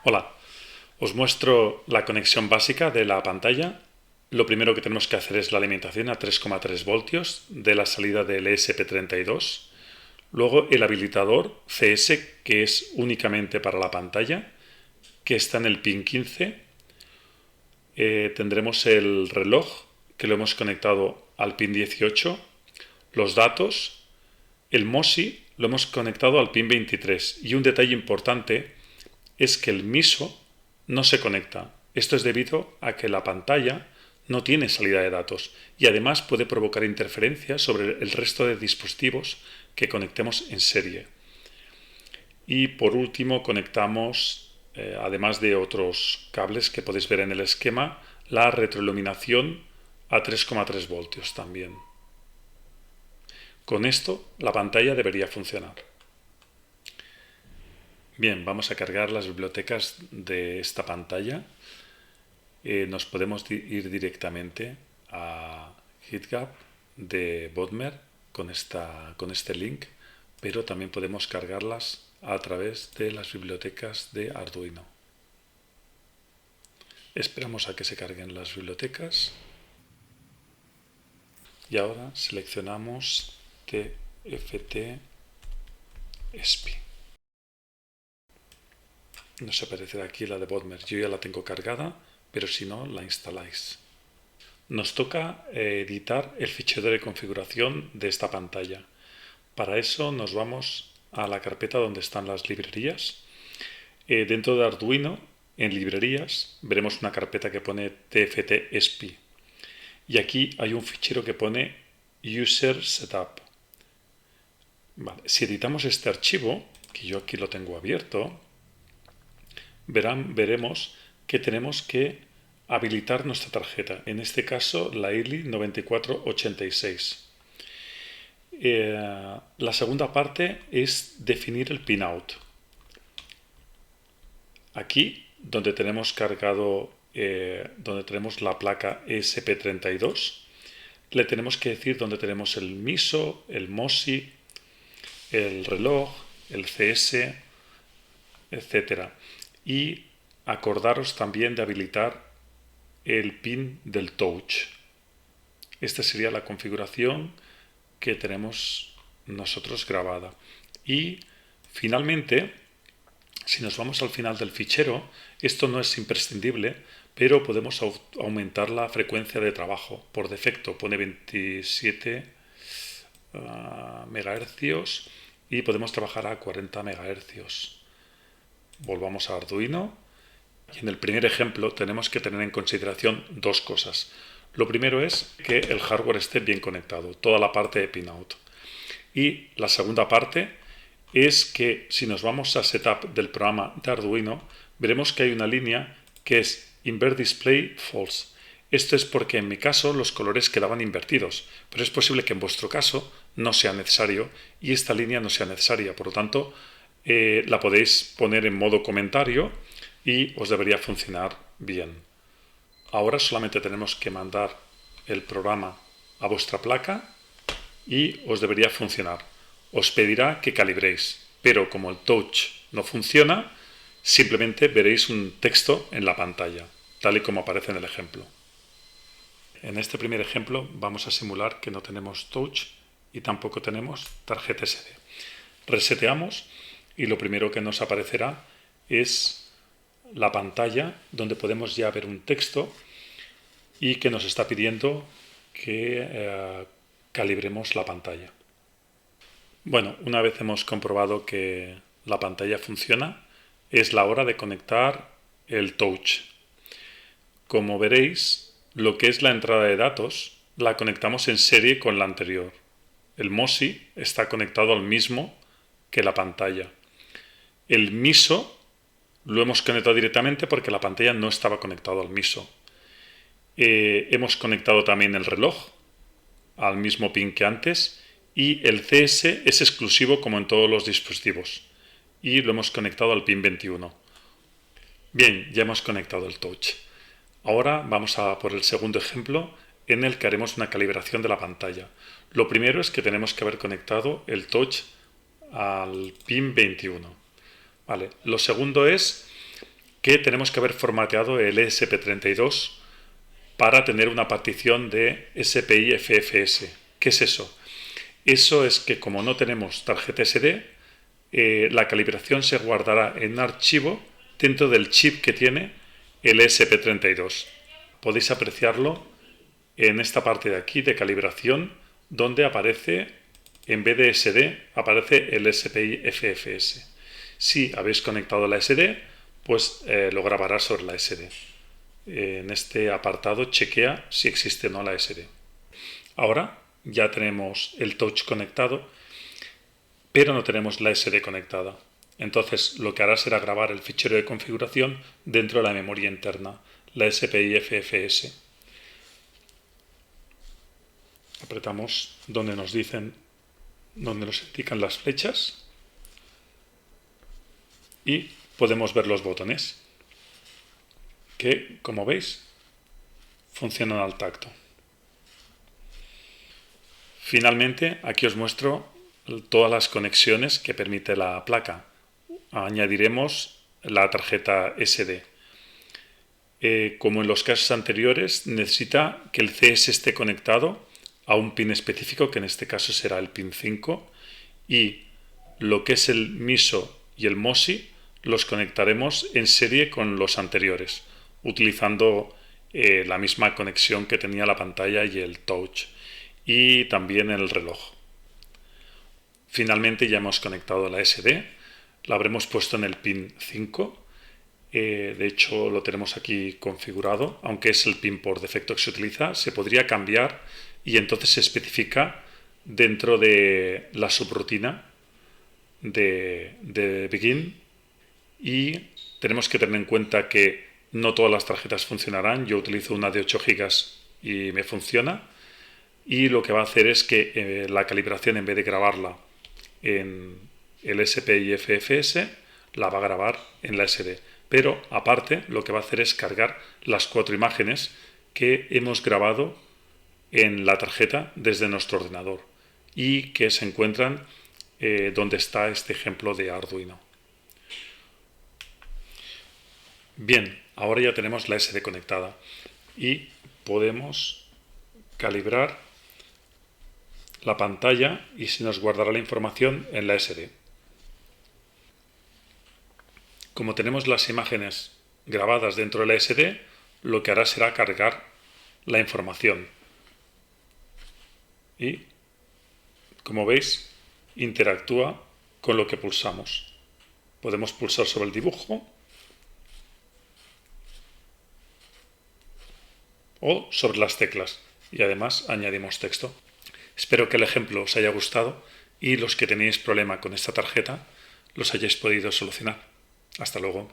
Hola, os muestro la conexión básica de la pantalla. Lo primero que tenemos que hacer es la alimentación a 3,3 voltios de la salida del ESP32. Luego el habilitador CS, que es únicamente para la pantalla, que está en el pin 15. Tendremos el reloj, que lo hemos conectado al pin 18. Los datos, el MOSI, lo hemos conectado al pin 23. Y un detalle importante es que el MISO no se conecta. Esto es debido a que la pantalla no tiene salida de datos y además puede provocar interferencias sobre el resto de dispositivos que conectemos en serie. Y por último conectamos, además de otros cables que podéis ver en el esquema, la retroiluminación a 3,3 voltios también. Con esto la pantalla debería funcionar. Bien, vamos a cargar las bibliotecas de esta pantalla. Nos podemos ir directamente a GitHub de Bodmer con este link, pero también podemos cargarlas a través de las bibliotecas de Arduino. Esperamos a que se carguen las bibliotecas y ahora seleccionamos TFT-SPI. Nos aparecerá aquí la de Bodmer. Yo ya la tengo cargada, pero si no, la instaláis. Nos toca editar el fichero de configuración de esta pantalla. Para eso nos vamos a la carpeta donde están las librerías. Dentro de Arduino, en librerías, veremos una carpeta que pone TFT-SPI. Y aquí hay un fichero que pone User Setup. Vale. Si editamos este archivo, que yo aquí lo tengo abierto, veremos que tenemos que habilitar nuestra tarjeta, en este caso la ILI 9486. La segunda parte es definir el pinout. Aquí, donde tenemos cargado, donde tenemos la placa ESP32, le tenemos que decir dónde tenemos el MISO, el MOSI, el reloj, el CS, etcétera. Y acordaros también de habilitar el pin del touch. Esta sería la configuración que tenemos nosotros grabada. Y finalmente, si nos vamos al final del fichero, esto no es imprescindible, pero podemos aumentar la frecuencia de trabajo. Por defecto pone 27 MHz y podemos trabajar a 40 MHz. Volvamos a Arduino y en el primer ejemplo tenemos que tener en consideración dos cosas. Lo primero es que el hardware esté bien conectado, toda la parte de pinout. Y la segunda parte es que si nos vamos a Setup del programa de Arduino, veremos que hay una línea que es Invert Display False. Esto es porque en mi caso los colores quedaban invertidos, pero es posible que en vuestro caso no sea necesario y esta línea no sea necesaria. Por lo tanto, la podéis poner en modo comentario y os debería funcionar bien. Ahora solamente tenemos que mandar el programa a vuestra placa y os debería funcionar. Os pedirá que calibréis, pero como el touch no funciona, simplemente veréis un texto en la pantalla, tal y como aparece en el ejemplo. En este primer ejemplo vamos a simular que no tenemos touch y tampoco tenemos tarjeta SD. Reseteamos y lo primero que nos aparecerá es la pantalla donde podemos ya ver un texto y que nos está pidiendo que calibremos la pantalla. Bueno, una vez hemos comprobado que la pantalla funciona, es la hora de conectar el touch. Como veréis, lo que es la entrada de datos la conectamos en serie con la anterior. El MOSI está conectado al mismo que la pantalla. El MISO lo hemos conectado directamente porque la pantalla no estaba conectado al MISO. Hemos conectado también el reloj al mismo pin que antes y el CS es exclusivo como en todos los dispositivos. y lo hemos conectado al pin 21. Bien, ya hemos conectado el touch. Ahora vamos a por el segundo ejemplo en el que haremos una calibración de la pantalla. Lo primero es que tenemos que haber conectado el touch al pin 21. Vale. Lo segundo es que tenemos que haber formateado el ESP32 para tener una partición de SPI FFS. ¿Qué es eso? Eso es que como no tenemos tarjeta SD, la calibración se guardará en un archivo dentro del chip que tiene el ESP32. Podéis apreciarlo en esta parte de aquí de calibración, donde aparece, en vez de SD, aparece el SPI FFS. Si habéis conectado la SD, pues lo grabará sobre la SD. En este apartado chequea si existe o no la SD. Ahora ya tenemos el touch conectado, pero no tenemos la SD conectada. Entonces lo que hará será grabar el fichero de configuración dentro de la memoria interna, la SPI FFS. Apretamos donde nos dicen, donde nos indican las flechas y podemos ver los botones que, como veis, funcionan al tacto. Finalmente, aquí os muestro todas las conexiones que permite la placa. Añadiremos la tarjeta SD. Como en los casos anteriores, necesita que el CS esté conectado a un pin específico, que en este caso será el pin 5, y lo que es el MISO y el MOSI los conectaremos en serie con los anteriores, utilizando la misma conexión que tenía la pantalla y el touch, y también el reloj. Finalmente ya hemos conectado la SD, la habremos puesto en el pin 5, de hecho lo tenemos aquí configurado, aunque es el pin por defecto que se utiliza, se podría cambiar y entonces se especifica dentro de la subrutina de Begin, y tenemos que tener en cuenta que no todas las tarjetas funcionarán. Yo utilizo una de 8 GB y me funciona, y lo que va a hacer es que la calibración, en vez de grabarla en el SPI FFS, la va a grabar en la SD, pero aparte lo que va a hacer es cargar las 4 imágenes que hemos grabado en la tarjeta desde nuestro ordenador y que se encuentran donde está este ejemplo de Arduino. Bien, ahora ya tenemos la SD conectada y podemos calibrar la pantalla y se nos guardará la información en la SD. Como tenemos las imágenes grabadas dentro de la SD, lo que hará será cargar la información. Y, como veis, interactúa con lo que pulsamos. Podemos pulsar sobre el dibujo o sobre las teclas, y además añadimos texto. Espero que el ejemplo os haya gustado y los que tenéis problema con esta tarjeta los hayáis podido solucionar. Hasta luego.